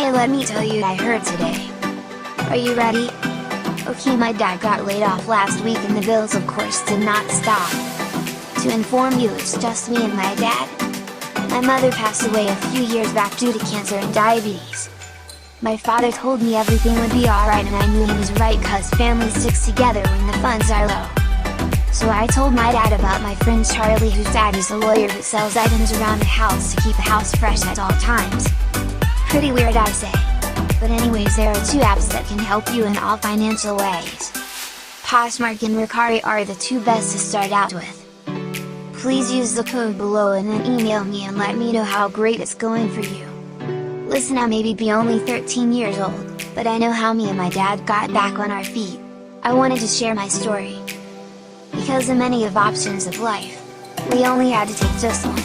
Hey, let me tell you what I heard today. Are you ready? Okay, my dad got laid off last week and the bills of course did not stop. To inform you, it's just me and my dad. My mother passed away a few years back due to cancer and diabetes. My father told me everything would be alright, and I knew he was right cause family sticks together when the funds are low. So I told my dad about my friend Charlie, whose dad is a lawyer who sells items around the house to keep the house fresh at all times. Pretty weird, I say. But anyways, there are two apps that can help you in all financial ways. Poshmark and Mercari are the two best to start out with. Please use the code below and then email me and let me know how great it's going for you. Listen, I may be only 13 years old, but I know how me and my dad got back on our feet. I wanted to share my story. Because of many of options of life, we only had to take just one.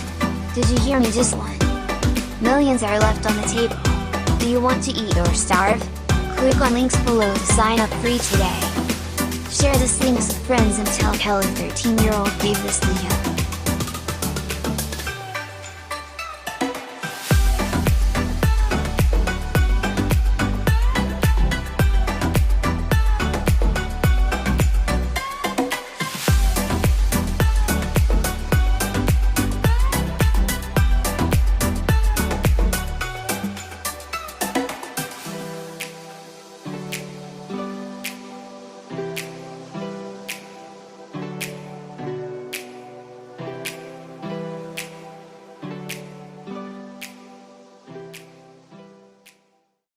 Did you hear me? Just one. Millions are left on the table. Do you want to eat or starve? Click on links below to sign up free today. Share this link with friends and tell Kelly 13-year-old gave this to you.